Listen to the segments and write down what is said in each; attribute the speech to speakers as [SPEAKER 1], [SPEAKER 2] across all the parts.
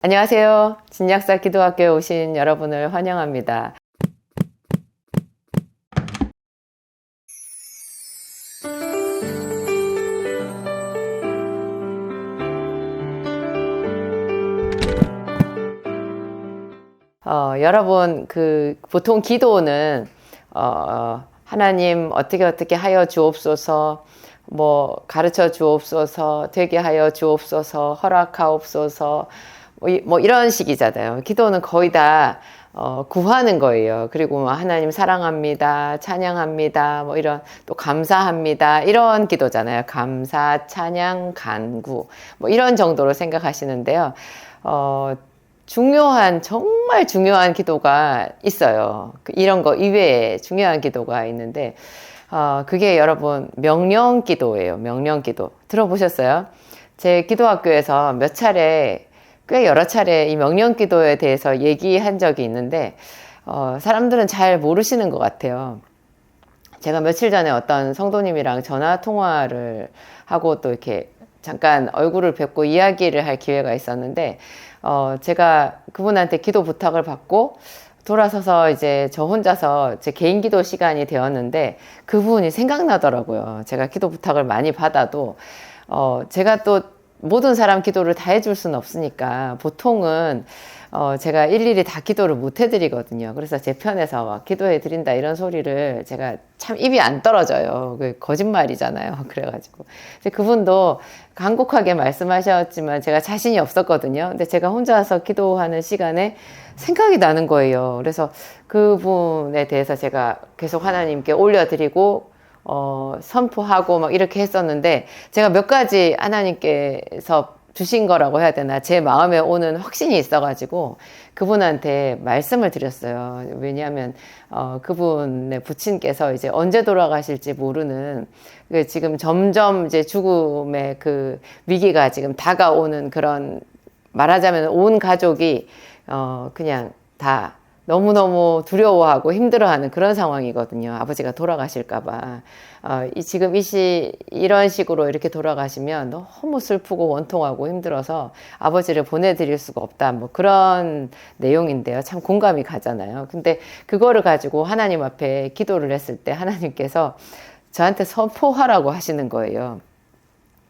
[SPEAKER 1] 안녕하세요. 진약사 기도학교에 오신 여러분을 환영합니다. 여러분, 보통 기도는, 하나님 어떻게 하여 주옵소서, 가르쳐 주옵소서, 되게 하여 주옵소서, 허락하옵소서, 이런 식이잖아요. 기도는 거의 다, 구하는 거예요. 그리고 하나님 사랑합니다, 찬양합니다, 이런, 또 감사합니다, 이런 기도잖아요. 감사, 찬양, 간구, 이런 정도로 생각하시는데요. 정말 중요한 기도가 있어요. 이런 거 이외에 중요한 기도가 있는데, 그게 여러분, 명령 기도예요. 명령 기도. 들어보셨어요? 제 기도학교에서 꽤 여러 차례 이 명령 기도에 대해서 얘기한 적이 있는데, 사람들은 잘 모르시는 것 같아요. 제가 며칠 전에 어떤 성도님이랑 전화 통화를 하고 또 이렇게 잠깐 얼굴을 뵙고 이야기를 할 기회가 있었는데, 제가 그분한테 기도 부탁을 받고 돌아서서 이제 저 혼자서 제 개인 기도 시간이 되었는데 그분이 생각나더라고요. 제가 기도 부탁을 많이 받아도, 제가 또 모든 사람 기도를 다 해줄 수는 없으니까 보통은 제가 일일이 다 기도를 못 해드리거든요. 그래서 제 편에서 막 기도해드린다 이런 소리를 제가 참 입이 안 떨어져요. 그 거짓말이잖아요. 그래가지고. 그분도 간곡하게 말씀하셨지만 제가 자신이 없었거든요. 근데 제가 혼자서 기도하는 시간에 생각이 나는 거예요. 그래서 그분에 대해서 제가 계속 하나님께 올려드리고 선포하고 막 이렇게 했었는데, 제가 몇 가지 하나님께서 주신 거라고 해야 되나, 제 마음에 오는 확신이 있어가지고 그분한테 말씀을 드렸어요. 왜냐하면 그분의 부친께서 이제 언제 돌아가실지 모르는, 지금 점점 이제 죽음의 그 위기가 지금 다가오는 그런, 말하자면 온 가족이 그냥 다 너무너무 두려워하고 힘들어하는 그런 상황이거든요. 아버지가 돌아가실까봐. 이런 식으로 이렇게 돌아가시면 너무 슬프고 원통하고 힘들어서 아버지를 보내드릴 수가 없다. 그런 내용인데요. 참 공감이 가잖아요. 근데 그거를 가지고 하나님 앞에 기도를 했을 때 하나님께서 저한테 선포하라고 하시는 거예요.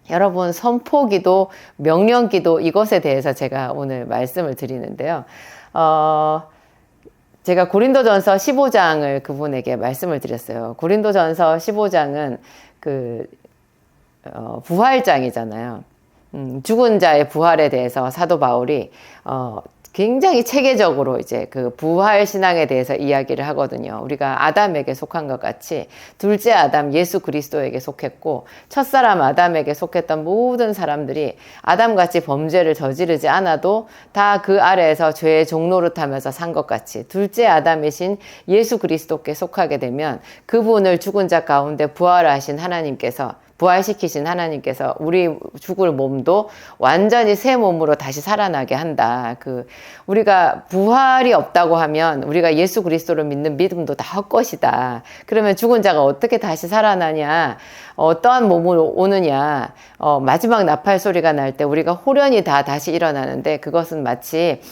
[SPEAKER 1] 여러분, 선포기도, 명령기도, 이것에 대해서 제가 오늘 말씀을 드리는데요. 제가 고린도전서 15장을 그분에게 말씀을 드렸어요. 고린도전서 15장은 부활장이잖아요. 죽은 자의 부활에 대해서 사도 바울이 굉장히 체계적으로 이제 그 부활 신앙에 대해서 이야기를 하거든요. 우리가 아담에게 속한 것 같이 둘째 아담 예수 그리스도에게 속했고, 첫사람 아담에게 속했던 모든 사람들이 아담같이 범죄를 저지르지 않아도 다 그 아래에서 죄의 종노릇하면서 산 것 같이 둘째 아담이신 예수 그리스도께 속하게 되면 그분을 죽은 자 가운데 부활시키신 하나님께서 우리 죽을 몸도 완전히 새 몸으로 다시 살아나게 한다. 우리가 부활이 없다고 하면 우리가 예수 그리스도를 믿는 믿음도 다 헛것이다. 그러면 죽은 자가 어떻게 다시 살아나냐? 어떠한 몸으로 오느냐? 마지막 나팔 소리가 날 때 우리가 호련히 다 다시 일어나는데, 그것은 마치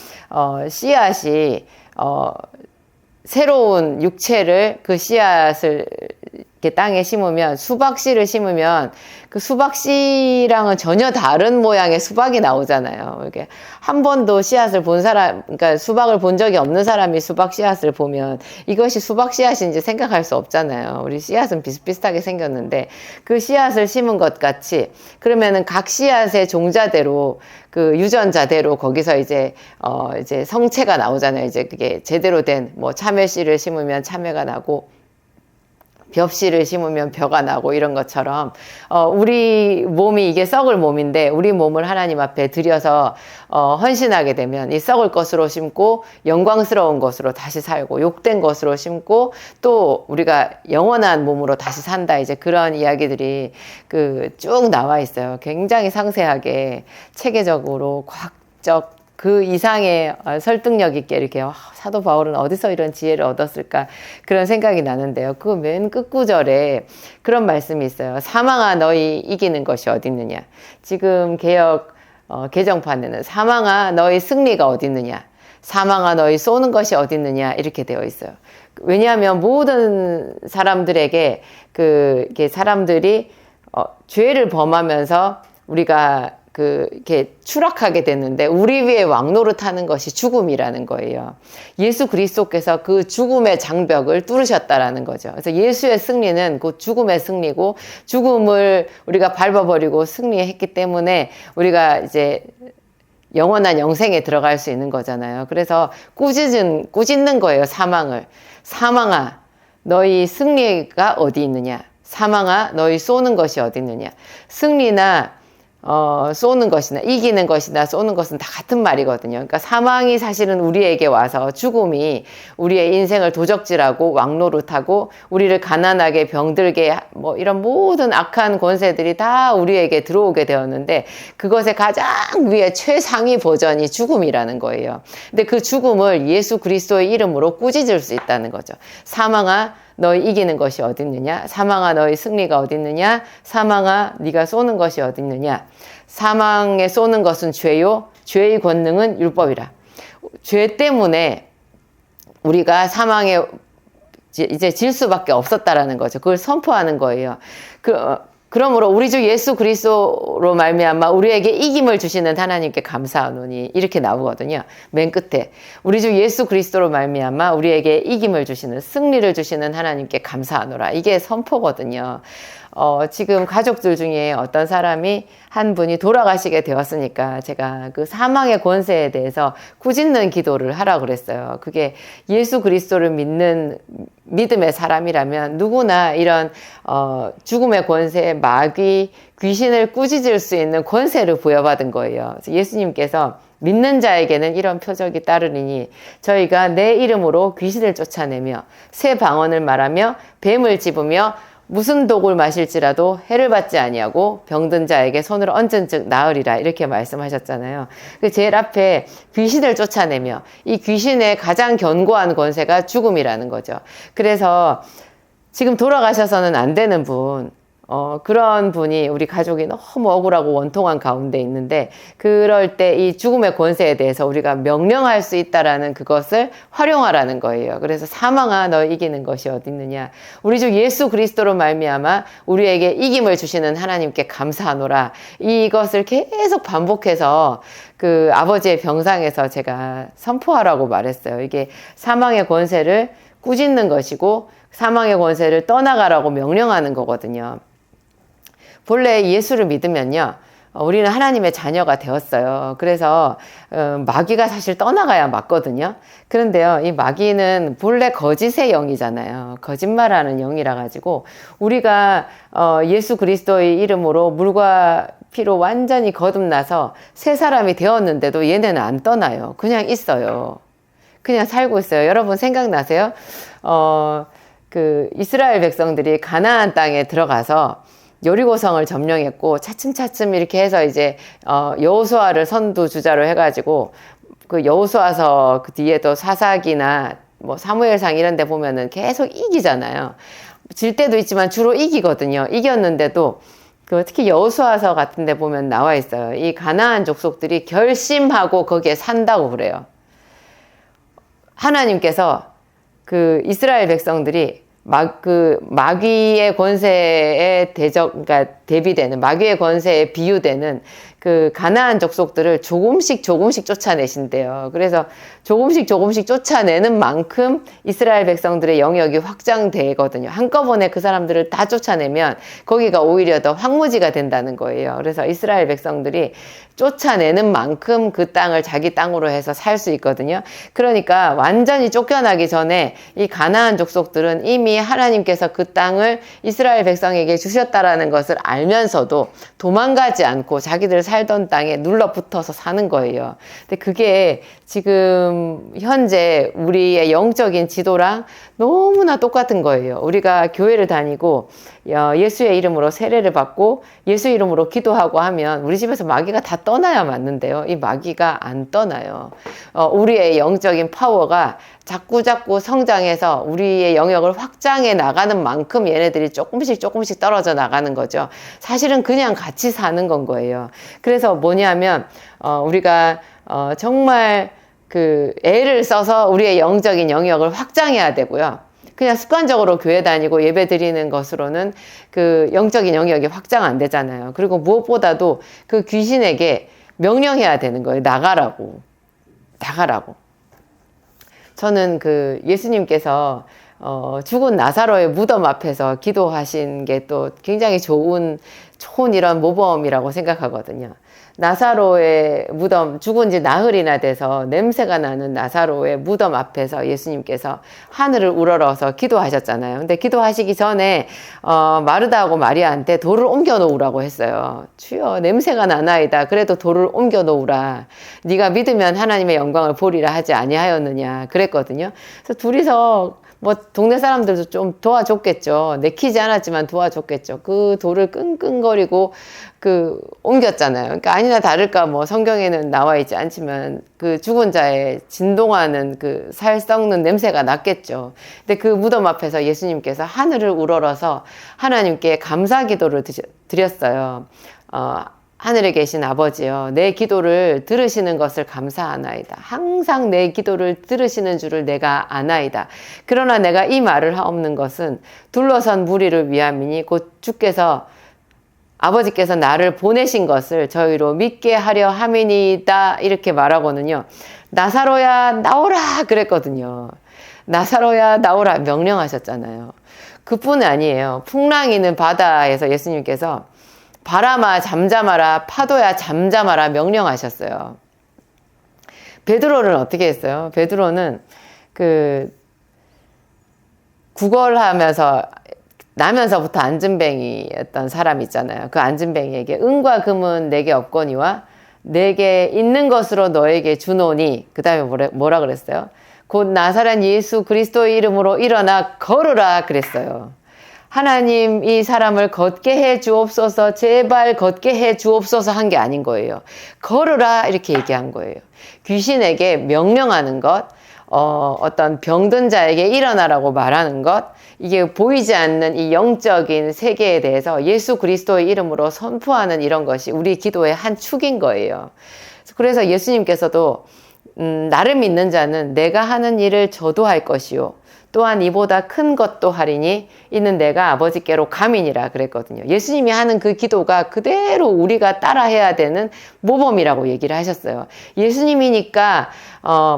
[SPEAKER 1] 씨앗이 새로운 육체를, 그 씨앗을 이렇게 땅에 심으면, 수박씨를 심으면 그 수박씨랑은 전혀 다른 모양의 수박이 나오잖아요. 이렇게 한 번도 씨앗을 본 사람, 그러니까 수박을 본 적이 없는 사람이 수박 씨앗을 보면 이것이 수박 씨앗인지 생각할 수 없잖아요. 우리 씨앗은 비슷비슷하게 생겼는데 그 씨앗을 심은 것 같이, 그러면은 각 씨앗의 종자대로, 그 유전자대로 거기서 이제 성체가 나오잖아요. 이제 그게 제대로 된, 참외씨를 심으면 참외가 나고, 벽씨를 심으면 벼가 나고, 이런 것처럼 우리 몸이 이게 썩을 몸인데 우리 몸을 하나님 앞에 들여서 헌신하게 되면 이 썩을 것으로 심고 영광스러운 것으로 다시 살고, 욕된 것으로 심고 또 우리가 영원한 몸으로 다시 산다. 이제 그런 이야기들이 쭉 나와 있어요. 굉장히 상세하게 체계적으로 과학적 그 이상의 설득력 있게 이렇게, 사도 바울은 어디서 이런 지혜를 얻었을까, 그런 생각이 나는데요. 그 맨 끝구절에 그런 말씀이 있어요. 사망아 너희 이기는 것이 어디 있느냐. 지금 개역 개정판에는 사망아 너희 승리가 어디 있느냐, 사망아 너희 쏘는 것이 어디 있느냐 이렇게 되어 있어요. 왜냐하면 모든 사람들에게 이렇게 사람들이 죄를 범하면서 우리가 이렇게 추락하게 됐는데 우리 위에 왕노릇하는 것이 죽음이라는 거예요. 예수 그리스도께서 그 죽음의 장벽을 뚫으셨다라는 거죠. 그래서 예수의 승리는 곧 죽음의 승리고, 죽음을 우리가 밟아버리고 승리했기 때문에 우리가 이제 영원한 영생에 들어갈 수 있는 거잖아요. 그래서 꾸짖는 거예요, 사망을. 사망아, 너희 승리가 어디 있느냐? 사망아, 너희 쏘는 것이 어디 있느냐? 승리나 쏘는 것이나 이기는 것이나 쏘는 것은 다 같은 말이거든요. 그러니까 사망이 사실은 우리에게 와서, 죽음이 우리의 인생을 도적질하고 왕노릇하고 우리를 가난하게 병들게 이런 모든 악한 권세들이 다 우리에게 들어오게 되었는데, 그것의 가장 위에 최상위 버전이 죽음이라는 거예요. 근데 그 죽음을 예수 그리스도의 이름으로 꾸짖을 수 있다는 거죠. 사망아, 너희 이기는 것이 어디 있느냐? 사망아, 너희 승리가 어디 있느냐? 사망아, 네가 쏘는 것이 어디 있느냐? 사망에 쏘는 것은 죄요, 죄의 권능은 율법이라. 죄 때문에 우리가 사망에 이제 질 수밖에 없었다라는 거죠. 그걸 선포하는 거예요. 그러므로 우리 주 예수 그리스도로 말미암아 우리에게 이김을 주시는 하나님께 감사하노니, 이렇게 나오거든요. 맨 끝에 우리 주 예수 그리스도로 말미암아 우리에게 이김을 주시는, 승리를 주시는 하나님께 감사하노라. 이게 선포거든요. 지금 가족들 중에 어떤 사람이 한 분이 돌아가시게 되었으니까 제가 그 사망의 권세에 대해서 꾸짖는 기도를 하라고 그랬어요. 그게 예수 그리스도를 믿는 믿음의 사람이라면 누구나 이런 죽음의 권세, 마귀, 귀신을 꾸짖을 수 있는 권세를 부여받은 거예요. 그래서 예수님께서 믿는 자에게는 이런 표적이 따르리니 저희가 내 이름으로 귀신을 쫓아내며 새 방언을 말하며 뱀을 집으며 무슨 독을 마실지라도 해를 받지 아니하고 병든 자에게 손을 얹은 즉 나으리라, 이렇게 말씀하셨잖아요. 제일 앞에 귀신을 쫓아내며, 이 귀신의 가장 견고한 권세가 죽음이라는 거죠. 그래서 지금 돌아가셔서는 안 되는 분, 그런 분이 우리 가족이 너무 억울하고 원통한 가운데 있는데, 그럴 때 이 죽음의 권세에 대해서 우리가 명령할 수 있다라는 그것을 활용하라는 거예요. 그래서 사망아, 너 이기는 것이 어디 있느냐? 우리 주 예수 그리스도로 말미암아 우리에게 이김을 주시는 하나님께 감사하노라. 이것을 계속 반복해서 그 아버지의 병상에서 제가 선포하라고 말했어요. 이게 사망의 권세를 꾸짖는 것이고 사망의 권세를 떠나가라고 명령하는 거거든요. 본래 예수를 믿으면요, 우리는 하나님의 자녀가 되었어요. 그래서 마귀가 사실 떠나가야 맞거든요. 그런데요, 이 마귀는 본래 거짓의 영이잖아요. 거짓말하는 영이라 가지고 우리가 예수 그리스도의 이름으로 물과 피로 완전히 거듭나서 새 사람이 되었는데도 얘네는 안 떠나요. 그냥 있어요. 그냥 살고 있어요. 여러분 생각나세요? 이스라엘 백성들이 가나안 땅에 들어가서 여리고성을 점령했고 차츰차츰 이렇게 해서 이제 여호수아를 선두주자로 해가지고 그 여호수아서 그 뒤에도 사사기나 사무엘상 이런 데 보면은 계속 이기잖아요. 질 때도 있지만 주로 이기거든요. 이겼는데도 특히 여호수아서 같은 데 보면 나와 있어요. 이 가나안 족속들이 결심하고 거기에 산다고 그래요. 하나님께서 그 이스라엘 백성들이 마귀의 권세에 그러니까 대비되는, 마귀의 권세에 비유되는 그 가나안 족속들을 조금씩 쫓아내신대요. 그래서 조금씩 쫓아내는 만큼 이스라엘 백성들의 영역이 확장되거든요. 한꺼번에 그 사람들을 다 쫓아내면 거기가 오히려 더 황무지가 된다는 거예요. 그래서 이스라엘 백성들이 쫓아내는 만큼 그 땅을 자기 땅으로 해서 살 수 있거든요. 그러니까 완전히 쫓겨나기 전에 이 가나안 족속들은 이미 하나님께서 그 땅을 이스라엘 백성에게 주셨다라는 것을 알면서도 도망가지 않고 자기들 살던 땅에 눌러붙어서 사는 거예요. 근데 그게 지금 현재 우리의 영적인 지도랑 너무나 똑같은 거예요. 우리가 교회를 다니고 예수의 이름으로 세례를 받고 예수 이름으로 기도하고 하면 우리 집에서 마귀가 다 떠나야 맞는데요. 이 마귀가 안 떠나요. 우리의 영적인 파워가 자꾸 성장해서 우리의 영역을 확장해 나가는 만큼 얘네들이 조금씩 떨어져 나가는 거죠. 사실은 그냥 같이 사는 건 거예요. 그래서 뭐냐면 우리가 정말 그 애를 써서 우리의 영적인 영역을 확장해야 되고요. 그냥 습관적으로 교회 다니고 예배 드리는 것으로는 그 영적인 영역이 확장 안 되잖아요. 그리고 무엇보다도 그 귀신에게 명령해야 되는 거예요. 나가라고. 저는 그 예수님께서 죽은 나사로의 무덤 앞에서 기도하신 게 또 굉장히 좋은 이런 모범이라고 생각하거든요. 나사로의 무덤, 죽은 지 나흘이나 돼서 냄새가 나는 나사로의 무덤 앞에서 예수님께서 하늘을 우러러서 기도하셨잖아요. 근데 기도하시기 전에 마르다하고 마리아한테 돌을 옮겨 놓으라고 했어요. 주여, 냄새가 나나이다. 그래도 돌을 옮겨 놓으라. 네가 믿으면 하나님의 영광을 보리라 하지 아니하였느냐 그랬거든요. 그래서 둘이서 뭐 동네 사람들도 좀 도와줬겠죠. 내키지 않았지만 도와줬겠죠. 그 돌을 끙끙거리고 그 옮겼잖아요. 그러니까 아니나 다를까 뭐 성경에는 나와 있지 않지만 그 죽은 자의 진동하는 그 살 썩는 냄새가 났겠죠. 근데 그 무덤 앞에서 예수님께서 하늘을 우러러서 하나님께 감사 기도를 드렸어요. 하늘에 계신 아버지여, 내 기도를 들으시는 것을 감사하나이다. 항상 내 기도를 들으시는 줄을 내가 아나이다. 그러나 내가 이 말을 하옵는 것은 둘러선 무리를 위함이니 곧 주께서 아버지께서 나를 보내신 것을 저희로 믿게 하려 함이니이다. 이렇게 말하고는요. 나사로야 나오라 그랬거든요. 나사로야 나오라 명령하셨잖아요. 그뿐 아니에요. 풍랑이는 바다에서 예수님께서 바람아 잠잠하라, 파도야 잠잠하라 명령하셨어요. 베드로는 어떻게 했어요? 베드로는 그 구걸하면서 나면서부터 안진뱅이였던 사람 있잖아요. 그 안진뱅이에게 은과 금은 내게 없거니와 내게 있는 것으로 너에게 주노니, 그 다음에 뭐라 그랬어요? 곧 나사렛 예수 그리스도의 이름으로 일어나 걸으라 그랬어요. 하나님 이 사람을 걷게 해 주옵소서, 제발 걷게 해 주옵소서 한 게 아닌 거예요. 걸으라 이렇게 얘기한 거예요. 귀신에게 명령하는 것, 어떤 병든 자에게 일어나라고 말하는 것, 이게 보이지 않는 이 영적인 세계에 대해서 예수 그리스도의 이름으로 선포하는 이런 것이 우리 기도의 한 축인 거예요. 그래서 예수님께서도 나를 믿는 자는 내가 하는 일을 저도 할 것이요 또한 이보다 큰 것도 하리니 이는 내가 아버지께로 감이니라 그랬거든요. 예수님이 하는 그 기도가 그대로 우리가 따라해야 되는 모범이라고 얘기를 하셨어요. 예수님이니까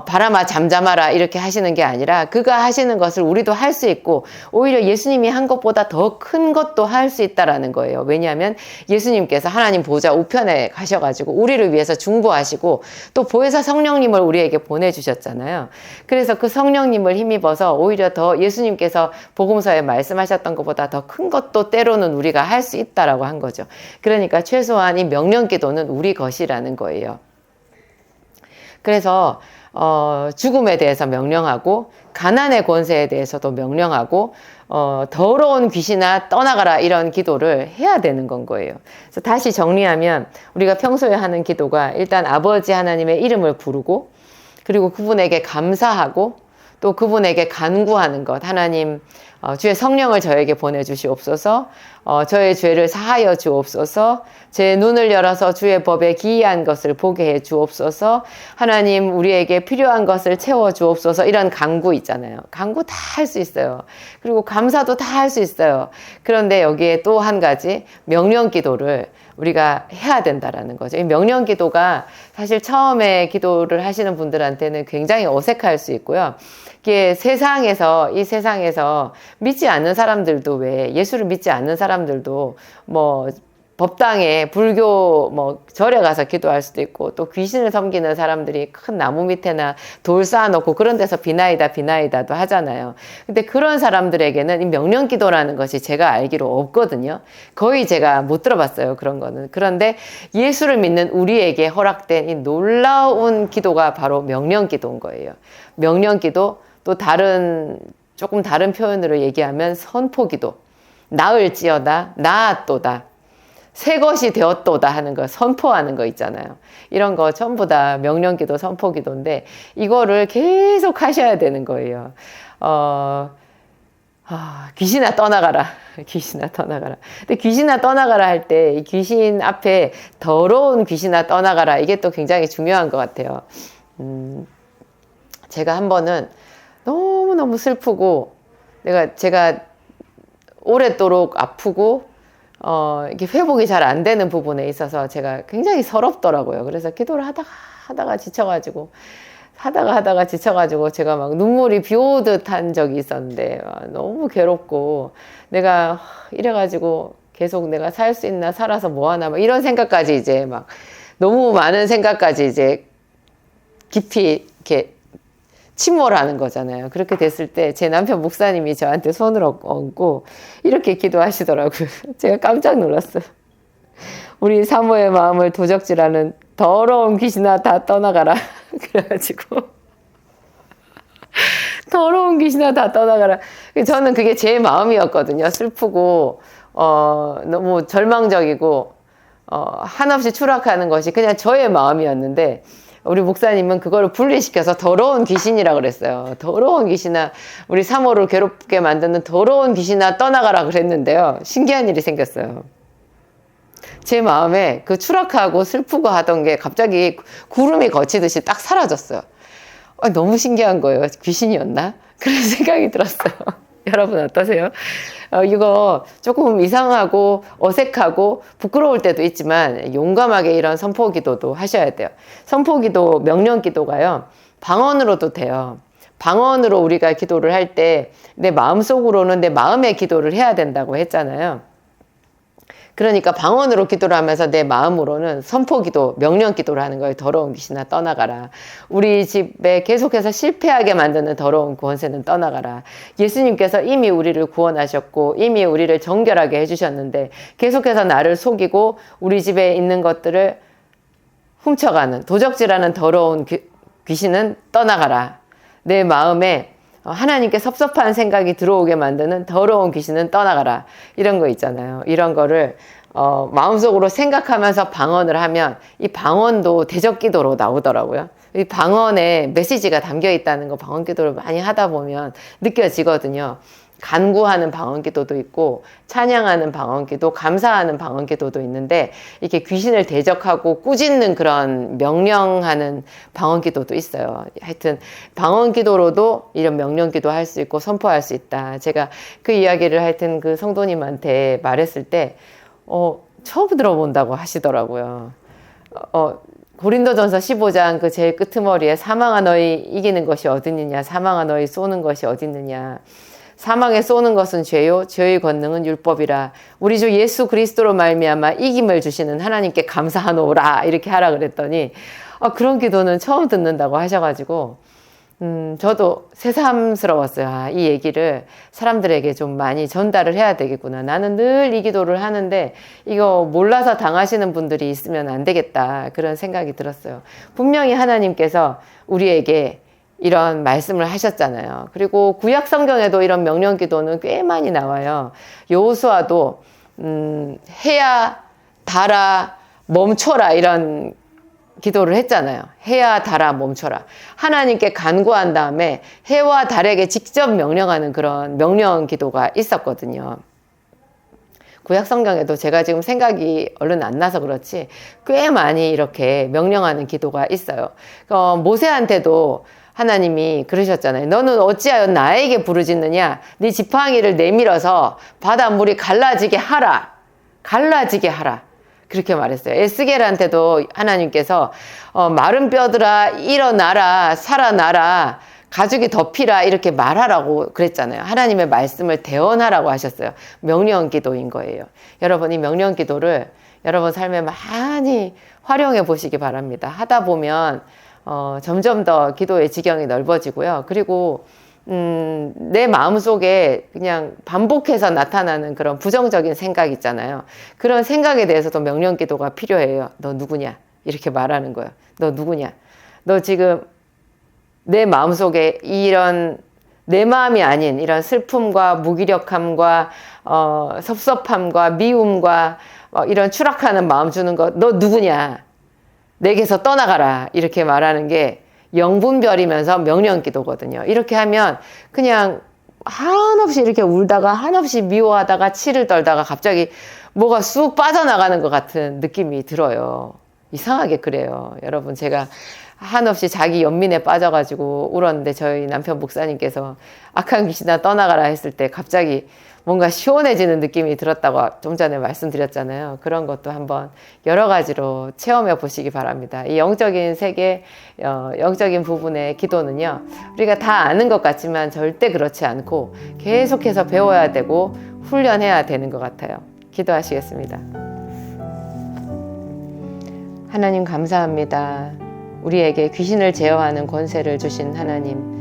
[SPEAKER 1] 바람아 잠잠하라 이렇게 하시는 게 아니라 그가 하시는 것을 우리도 할 수 있고 오히려 예수님이 한 것보다 더 큰 것도 할 수 있다라는 거예요. 왜냐하면 예수님께서 하나님 보좌 우편에 가셔가지고 우리를 위해서 중보하시고 또 보혜사 성령님을 우리에게 보내주셨잖아요. 그래서 그 성령님을 힘입어서 오히려 더 예수님께서 복음서에 말씀하셨던 것보다 더 큰 것도 때로는 우리가 할 수 있다라고 한 거죠. 그러니까 최소한 이 명령 기도는 우리 것이라는 거예요. 그래서 죽음에 대해서 명령하고 가난의 권세에 대해서도 명령하고 더러운 귀신아 떠나가라 이런 기도를 해야 되는 건 거예요. 그래서 다시 정리하면 우리가 평소에 하는 기도가 일단 아버지 하나님의 이름을 부르고 그리고 그분에게 감사하고 또 그분에게 간구하는 것. 하나님 주의 성령을 저에게 보내주시옵소서. 저의 죄를 사하여 주옵소서. 제 눈을 열어서 주의 법에 기이한 것을 보게 해 주옵소서. 하나님 우리에게 필요한 것을 채워 주옵소서. 이런 간구 있잖아요. 간구 다 할 수 있어요. 그리고 감사도 다 할 수 있어요. 그런데 여기에 또 한 가지 명령 기도를 우리가 해야 된다라는 거죠. 이 명령 기도가 사실 처음에 기도를 하시는 분들한테는 굉장히 어색할 수 있고요. 이게 이 세상에서 믿지 않는 사람들도 왜 예수를 믿지 않는 사람들도 뭐 법당에 불교 뭐 절에 가서 기도할 수도 있고 또 귀신을 섬기는 사람들이 큰 나무 밑에나 돌 쌓아놓고 그런 데서 비나이다도 하잖아요. 근데 그런 사람들에게는 이 명령 기도라는 것이 제가 알기로 없거든요. 거의 제가 못 들어봤어요. 그런 거는. 그런데 예수를 믿는 우리에게 허락된 이 놀라운 기도가 바로 명령 기도인 거예요. 명령 기도 또 조금 다른 표현으로 얘기하면 선포 기도. 나을지어다 나았도다. 새 것이 되었도다 하는 거, 선포하는 거 있잖아요. 이런 거 전부 다 명령기도, 선포기도인데 이거를 계속 하셔야 되는 거예요. 귀신아 떠나가라. 귀신아 떠나가라. 근데 귀신아 떠나가라 할 때 이 귀신 앞에 더러운 귀신아 떠나가라. 이게 또 굉장히 중요한 것 같아요. 제가 한 번은 너무너무 슬프고 제가 오랫도록 아프고 이게 회복이 잘 안 되는 부분에 있어서 제가 굉장히 서럽더라고요. 그래서 기도를 하다가 지쳐가지고 제가 막 눈물이 비 오듯 한 적이 있었는데 너무 괴롭고 내가 이래가지고 계속 내가 살 수 있나 살아서 뭐하나 막 이런 생각까지 이제 막 너무 많은 생각까지 이제 깊이 이렇게 침몰하는 거잖아요. 그렇게 됐을 때 제 남편 목사님이 저한테 손을 얹고 이렇게 기도하시더라고요. 제가 깜짝 놀랐어요. 우리 사모의 마음을 도적질하는 더러운 귀신아 다 떠나가라. 그래가지고 더러운 귀신아 다 떠나가라. 저는 그게 제 마음이었거든요. 슬프고 너무 절망적이고 한없이 추락하는 것이 그냥 저의 마음이었는데 우리 목사님은 그거를 분리시켜서 더러운 귀신이라고 그랬어요. 더러운 귀신아, 우리 사모를 괴롭게 만드는 더러운 귀신아 떠나가라 그랬는데요. 신기한 일이 생겼어요. 제 마음에 그 추락하고 슬프고 하던 게 갑자기 구름이 거치듯이 딱 사라졌어요. 너무 신기한 거예요. 귀신이었나? 그런 생각이 들었어요. 여러분 어떠세요? 이거 조금 이상하고 어색하고 부끄러울 때도 있지만 용감하게 이런 선포기도도 하셔야 돼요. 선포기도, 명령기도가요. 방언으로도 돼요. 방언으로 우리가 기도를 할 때 내 마음속으로는 내 마음의 기도를 해야 된다고 했잖아요. 그러니까 방언으로 기도를 하면서 내 마음으로는 선포기도, 명령기도를 하는 거예요. 더러운 귀신아 떠나가라. 우리 집에 계속해서 실패하게 만드는 더러운 권세는 떠나가라. 예수님께서 이미 우리를 구원하셨고 이미 우리를 정결하게 해주셨는데 계속해서 나를 속이고 우리 집에 있는 것들을 훔쳐가는 도적질하는 더러운 귀신은 떠나가라. 내 마음에 하나님께 섭섭한 생각이 들어오게 만드는 더러운 귀신은 떠나가라. 이런 거 있잖아요. 이런 거를 마음속으로 생각하면서 방언을 하면 이 방언도 대적기도로 나오더라고요. 이 방언에 메시지가 담겨 있다는 거 방언 기도를 많이 하다 보면 느껴지거든요. 간구하는 방언 기도도 있고 찬양하는 방언 기도, 감사하는 방언 기도도 있는데 이렇게 귀신을 대적하고 꾸짖는 그런 명령하는 방언 기도도 있어요. 하여튼 방언 기도로도 이런 명령 기도 할 수 있고 선포할 수 있다. 제가 그 이야기를 하여튼 그 성도님한테 말했을 때 처음 들어본다고 하시더라고요. 고린도전서 15장 그 제일 끄트머리에 사망아 너희 이기는 것이 어딨느냐, 사망아 너희 쏘는 것이 어딨느냐. 사망에 쏘는 것은 죄요, 죄의 권능은 율법이라. 우리 주 예수 그리스도로 말미암아 이김을 주시는 하나님께 감사하노라. 이렇게 하라 그랬더니 그런 기도는 처음 듣는다고 하셔가지고 저도 새삼스러웠어요. 이 얘기를 사람들에게 좀 많이 전달을 해야 되겠구나. 나는 늘 이 기도를 하는데 이거 몰라서 당하시는 분들이 있으면 안 되겠다. 그런 생각이 들었어요. 분명히 하나님께서 우리에게 이런 말씀을 하셨잖아요. 그리고 구약 성경에도 이런 명령 기도는 꽤 많이 나와요. 여호수아도 해야 달아 멈춰라 이런 기도를 했잖아요. 해야 달아 멈춰라. 하나님께 간구한 다음에 해와 달에게 직접 명령하는 그런 명령 기도가 있었거든요. 구약 성경에도 제가 지금 생각이 얼른 안 나서 그렇지 꽤 많이 이렇게 명령하는 기도가 있어요. 모세한테도 하나님이 그러셨잖아요. 너는 어찌하여 나에게 부르짖느냐? 네 지팡이를 내밀어서 바닷물이 갈라지게 하라. 갈라지게 하라. 그렇게 말했어요. 에스겔한테도 하나님께서 마른 뼈들아 일어나라, 살아나라, 가죽이 덮이라 이렇게 말하라고 그랬잖아요. 하나님의 말씀을 대언하라고 하셨어요. 명령 기도인 거예요. 여러분 이 명령 기도를 여러분 삶에 많이 활용해 보시기 바랍니다. 하다 보면 점점 더 기도의 지경이 넓어지고요. 그리고 내 마음속에 그냥 반복해서 나타나는 그런 부정적인 생각 있잖아요. 그런 생각에 대해서도 명령 기도가 필요해요. 너 누구냐? 이렇게 말하는 거예요. 너 누구냐? 너 지금 내 마음속에 이런 내 마음이 아닌 이런 슬픔과 무기력함과 섭섭함과 미움과 이런 추락하는 마음 주는 거 너 누구냐? 내게서 떠나가라. 이렇게 말하는 게 영분별이면서 명령 기도거든요. 이렇게 하면 그냥 한없이 이렇게 울다가 한없이 미워하다가 치를 떨다가 갑자기 뭐가 쑥 빠져나가는 것 같은 느낌이 들어요. 이상하게 그래요. 여러분, 제가 한없이 자기 연민에 빠져가지고 울었는데 저희 남편 목사님께서 악한 귀신아 떠나가라 했을 때 갑자기 뭔가 시원해지는 느낌이 들었다고 좀 전에 말씀드렸잖아요. 그런 것도 한번 여러 가지로 체험해 보시기 바랍니다. 이 영적인 세계, 영적인 부분의 기도는요, 우리가 다 아는 것 같지만 절대 그렇지 않고 계속해서 배워야 되고 훈련해야 되는 것 같아요. 기도하시겠습니다. 하나님 감사합니다. 우리에게 귀신을 제어하는 권세를 주신 하나님,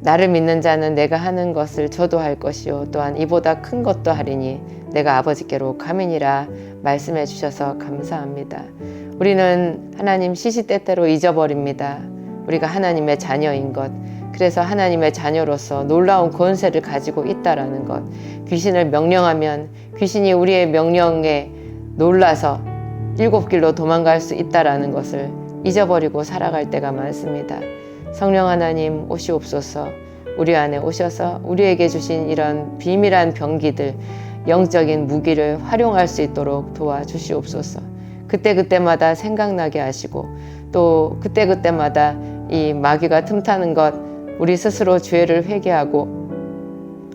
[SPEAKER 1] 나를 믿는 자는 내가 하는 것을 저도 할 것이요 또한 이보다 큰 것도 하리니 내가 아버지께로 감이니라 말씀해 주셔서 감사합니다. 우리는 하나님 시시때때로 잊어버립니다. 우리가 하나님의 자녀인 것, 그래서 하나님의 자녀로서 놀라운 권세를 가지고 있다라는 것, 귀신을 명령하면 귀신이 우리의 명령에 놀라서 일곱 길로 도망갈 수 있다라는 것을 잊어버리고 살아갈 때가 많습니다. 성령 하나님 오시옵소서. 우리 안에 오셔서 우리에게 주신 이런 비밀한 병기들, 영적인 무기를 활용할 수 있도록 도와주시옵소서. 그때그때마다 생각나게 하시고 또 그때그때마다 이 마귀가 틈타는 것, 우리 스스로 죄를 회개하고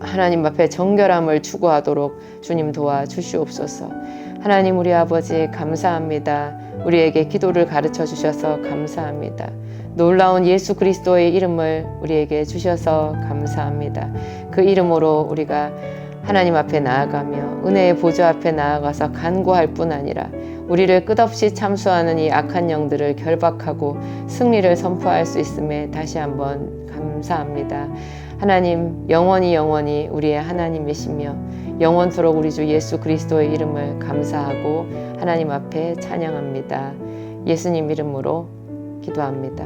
[SPEAKER 1] 하나님 앞에 정결함을 추구하도록 주님 도와주시옵소서. 하나님 우리 아버지 감사합니다. 우리에게 기도를 가르쳐 주셔서 감사합니다. 놀라운 예수 그리스도의 이름을 우리에게 주셔서 감사합니다. 그 이름으로 우리가 하나님 앞에 나아가며 은혜의 보좌 앞에 나아가서 간구할 뿐 아니라 우리를 끝없이 참수하는 이 악한 영들을 결박하고 승리를 선포할 수 있음에 다시 한번 감사합니다. 하나님 영원히 우리의 하나님이시며 영원토록 우리 주 예수 그리스도의 이름을 감사하고 하나님 앞에 찬양합니다. 예수님 이름으로 기도합니다.